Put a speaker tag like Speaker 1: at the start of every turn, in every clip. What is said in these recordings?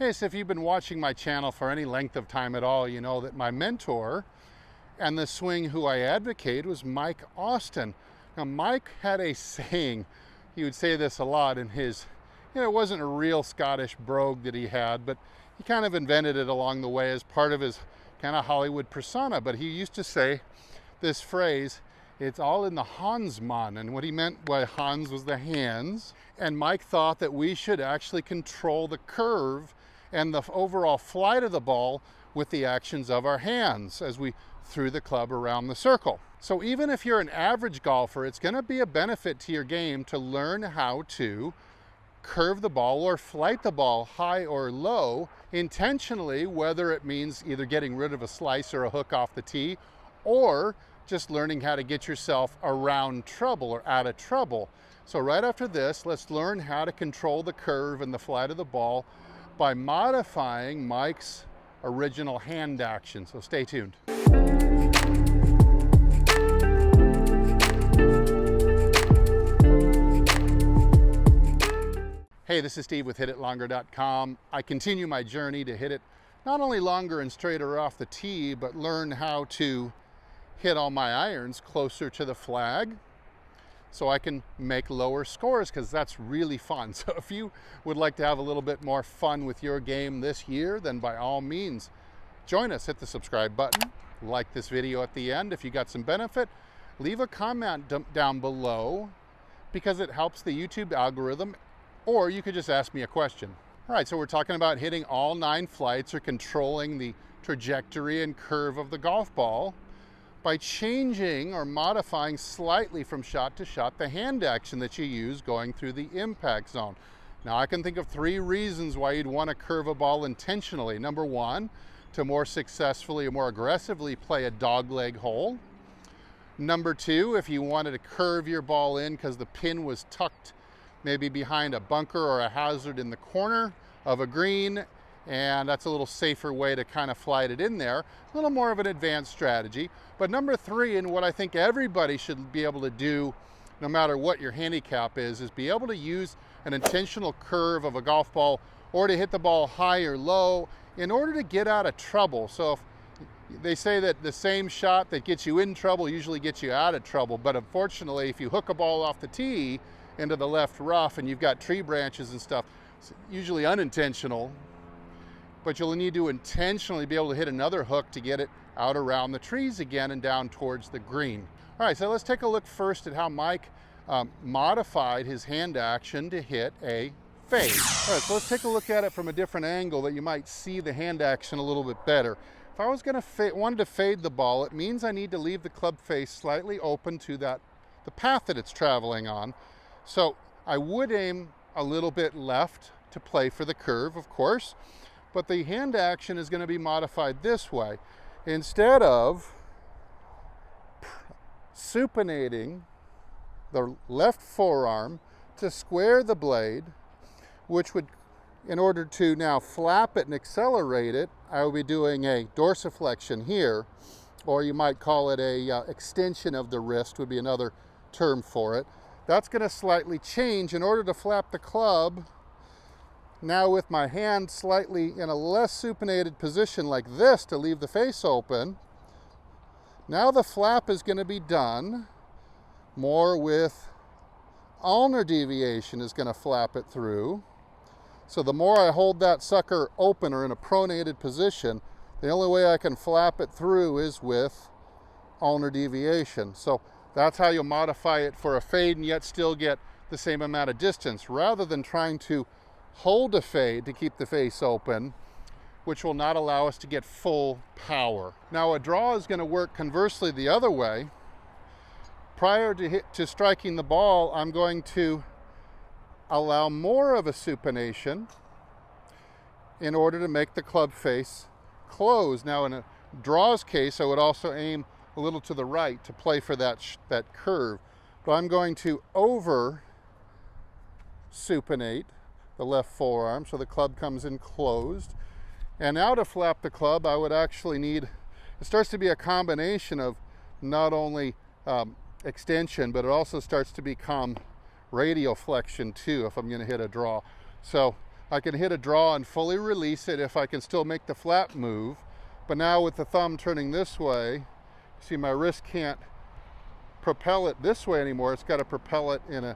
Speaker 1: Hey, so if you've been watching my channel for any length of time at all, you know that my mentor and the swing who I advocate was Mike Austin. Now, Mike had a saying, he would say this a lot in his, it wasn't a real Scottish brogue that he had, but he kind of invented it along the way as part of his kind of Hollywood persona. But he used to say this phrase, it's all in the Hansmann. And what he meant by Hans was the hands. And Mike thought that we should actually control the curve and the overall flight of the ball with the actions of our hands as we threw the club around the circle. So even if you're an average golfer, it's going to be a benefit to your game to learn how to curve the ball or flight the ball high or low intentionally, whether it means either getting rid of a slice or a hook off the tee, or just learning how to get yourself around trouble or out of trouble. So right after this, let's learn how to control the curve and the flight of the ball by modifying Mike's original hand action. So stay tuned. Hey, this is Steve with HitItLonger.com. I continue my journey to hit it not only longer and straighter off the tee, but learn how to hit all my irons closer to the flag so I can make lower scores, because that's really fun. So if you would like to have a little bit more fun with your game this year, then by all means, join us. Hit the subscribe button, like this video at the end. If you got some benefit, leave a comment down below, because it helps the YouTube algorithm, or you could just ask me a question. All right, so we're talking about hitting all 9 flights or controlling the trajectory and curve of the golf ball by changing or modifying slightly from shot to shot the hand action that you use going through the impact zone. Now, I can think of 3 reasons why you'd want to curve a ball intentionally. Number 1, to more successfully or more aggressively play a dogleg hole. Number 2, if you wanted to curve your ball in because the pin was tucked maybe behind a bunker or a hazard in the corner of a green, and that's a little safer way to kind of flight it in there. A little more of an advanced strategy. But number 3, and what I think everybody should be able to do, no matter what your handicap is be able to use an intentional curve of a golf ball or to hit the ball high or low in order to get out of trouble. So if they say that the same shot that gets you in trouble usually gets you out of trouble, but unfortunately, if you hook a ball off the tee into the left rough and you've got tree branches and stuff, it's usually unintentional, but you'll need to intentionally be able to hit another hook to get it out around the trees again and down towards the green. All right, so let's take a look first at how Mike modified his hand action to hit a fade. All right, so let's take a look at it from a different angle that you might see the hand action a little bit better. If I was wanted to fade the ball, it means I need to leave the club face slightly open to the path that it's traveling on. So I would aim a little bit left to play for the curve, of course, but the hand action is going to be modified this way. Instead of supinating the left forearm to square the blade, which would, in order to now flap it and accelerate it, I will be doing a dorsiflexion here, or you might call it a extension of the wrist would be another term for it. That's going to slightly change in order to flap the club. Now with my hand slightly in a less supinated position like this to leave the face open, now the flap is going to be done more with ulnar deviation is going to flap it through. So the more I hold that sucker open or in a pronated position, the only way I can flap it through is with ulnar deviation. So that's how you'll modify it for a fade and yet still get the same amount of distance, rather than trying to hold a fade to keep the face open, which will not allow us to get full power. Now a draw is going to work conversely the other way. Prior to striking the ball, I'm going to allow more of a supination in order to make the club face close. Now in a draw's case, I would also aim a little to the right to play for that curve. But I'm going to over supinate the left forearm so the club comes in closed. And now to flap the club, I would actually need, it starts to be a combination of not only extension, but it also starts to become radial flexion too if I'm going to hit a draw. So I can hit a draw and fully release it if I can still make the flap move. But now with the thumb turning this way, see my wrist can't propel it this way anymore. It's got to propel it in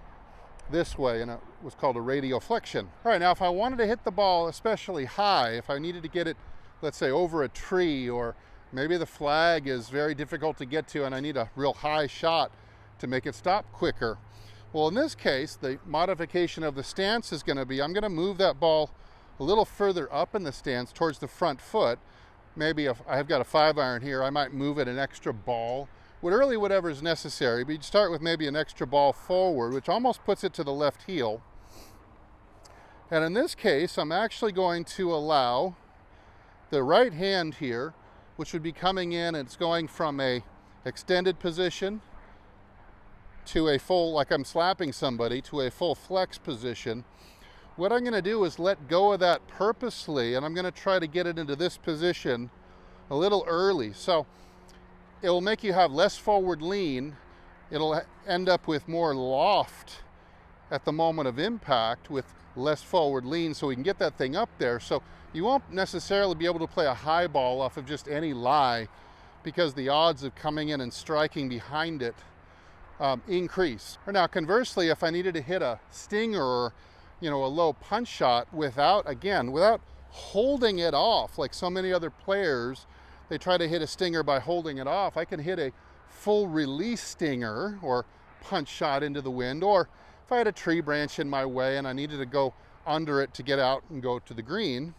Speaker 1: this way, and it was called a radial flexion. All right, now if I wanted to hit the ball especially high, if I needed to get it, let's say, over a tree, or maybe the flag is very difficult to get to and I need a real high shot to make it stop quicker. Well, in this case, the modification of the stance is going to be, I'm going to move that ball a little further up in the stance towards the front foot. Maybe if I've got a 5-iron here, I might move it an extra ball. Really, whatever is necessary, but you'd start with maybe an extra ball forward, which almost puts it to the left heel. And in this case, I'm actually going to allow the right hand here, which would be coming in, and it's going from a extended position to a full, like I'm slapping somebody, to a full flex position. What I'm going to do is let go of that purposely, and I'm going to try to get it into this position a little early. So it will make you have less forward lean. It'll end up with more loft at the moment of impact with less forward lean, so we can get that thing up there. So you won't necessarily be able to play a high ball off of just any lie, because the odds of coming in and striking behind it increase. Or now conversely, if I needed to hit a stinger or a low punch shot without holding it off, like so many other players, they try to hit a stinger by holding it off. I can hit a full release stinger or punch shot into the wind, or if I had a tree branch in my way and I needed to go under it to get out and go to the green,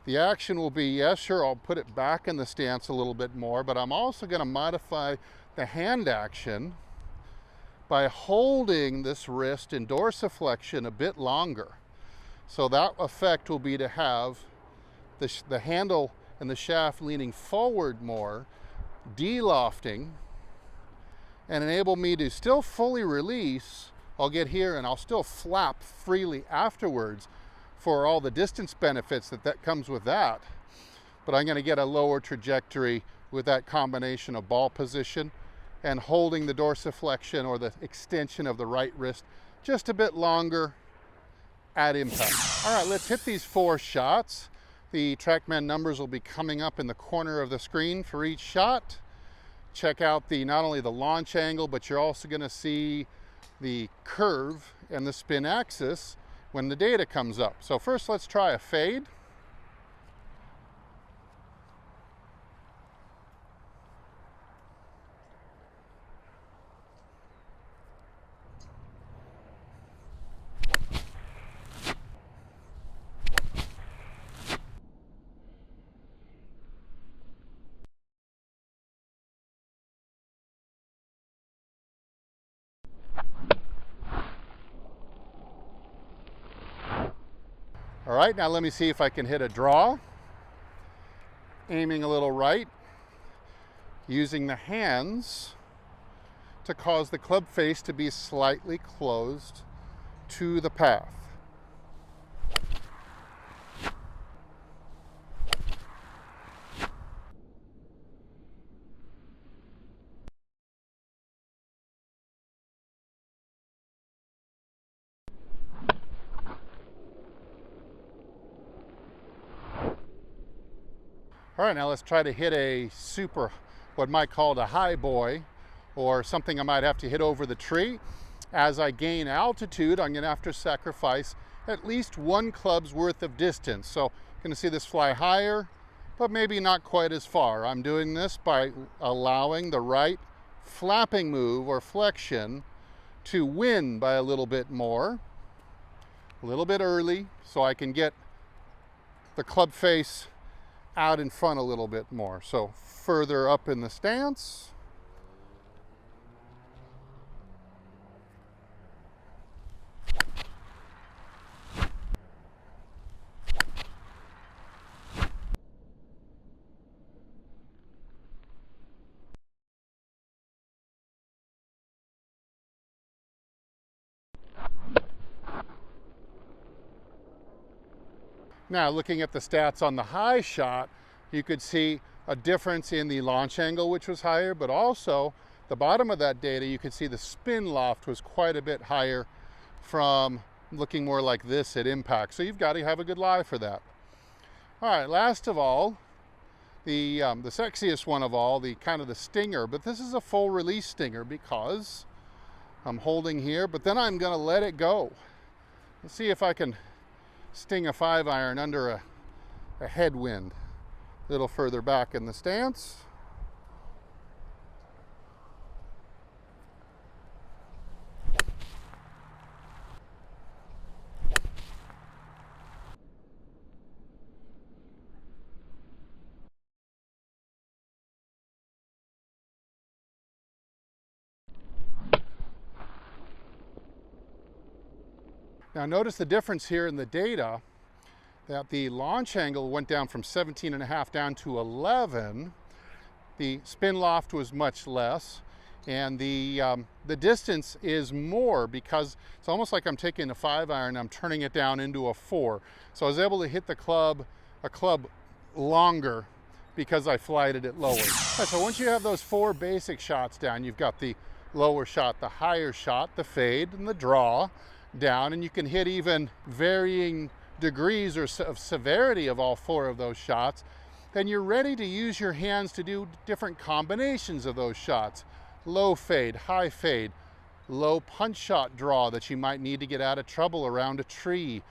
Speaker 1: the action will be, yes, sure, I'll put it back in the stance a little bit more, but I'm also going to modify the hand action by holding this wrist in dorsiflexion a bit longer. So that effect will be to have the handle and the shaft leaning forward more, de-lofting, and enable me to still fully release. I'll get here and I'll still flap freely afterwards for all the distance benefits that comes with that. But I'm going to get a lower trajectory with that combination of ball position and holding the dorsiflexion or the extension of the right wrist just a bit longer at impact. All right, let's hit these 4 shots. The TrackMan numbers will be coming up in the corner of the screen for each shot. Check out not only the launch angle, but you're also going to see the curve and the spin axis when the data comes up. So first, let's try a fade. All right, now let me see if I can hit a draw. Aiming a little right, using the hands to cause the club face to be slightly closed to the path. All right, now let's try to hit a what might call a high boy, or something I might have to hit over the tree. As I gain altitude, I'm going to have to sacrifice at least 1 club's worth of distance. So you're going to see this fly higher, but maybe not quite as far. I'm doing this by allowing the right flapping move or flexion to win by a little bit more, a little bit early, so I can get the club face out in front a little bit more. So further up in the stance. Now, looking at the stats on the high shot, you could see a difference in the launch angle, which was higher, but also the bottom of that data, you could see the spin loft was quite a bit higher from looking more like this at impact. So you've got to have a good lie for that. All right, last of all, the sexiest one of all, the kind of the stinger, but this is a full release stinger because I'm holding here, but then I'm gonna let it go. Let's see if I can sting a 5-iron under a headwind. A little further back in the stance. Now notice the difference here in the data, that the launch angle went down from 17.5 down to 11. The spin loft was much less, and the distance is more because it's almost like I'm taking a 5-iron, I'm turning it down into a 4. So I was able to hit a club longer because I flighted it lower. Right, so once you have those 4 basic shots down, you've got the lower shot, the higher shot, the fade, and the draw down, and you can hit even varying degrees or of severity of all 4 of those shots. Then you're ready to use your hands to do different combinations of those shots. Low fade, high fade, low punch shot draw that you might need to get out of trouble around a tree.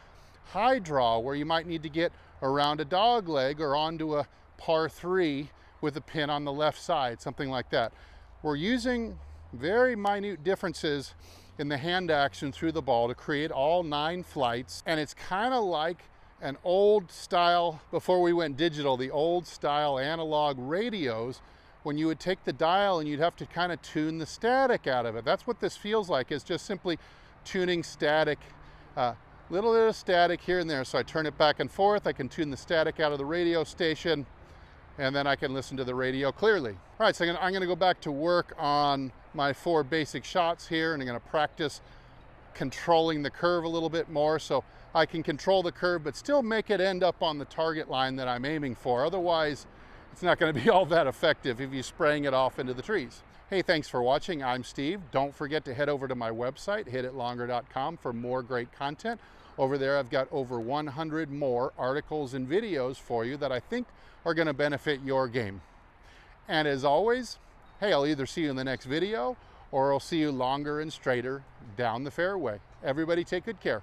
Speaker 1: High draw where you might need to get around a dog leg or onto a par 3 with a pin on the left side, something like that. We're using very minute differences in the hand action through the ball to create all 9 flights. And it's kind of like an old style, before we went digital, the old style analog radios, when you would take the dial and you'd have to kind of tune the static out of it. That's what this feels like, is just simply tuning static, little bit of static here and there. So I turn it back and forth, I can tune the static out of the radio station, and then I can listen to the radio clearly. All right, so I'm gonna go back to work on my 4 basic shots here, and I'm gonna practice controlling the curve a little bit more so I can control the curve but still make it end up on the target line that I'm aiming for. Otherwise, it's not gonna be all that effective if you're spraying it off into the trees. Hey, thanks for watching. I'm Steve. Don't forget to head over to my website, hititlonger.com, for more great content. Over there, I've got over 100 more articles and videos for you that I think are gonna benefit your game. And as always, hey, I'll either see you in the next video or I'll see you longer and straighter down the fairway. Everybody take good care.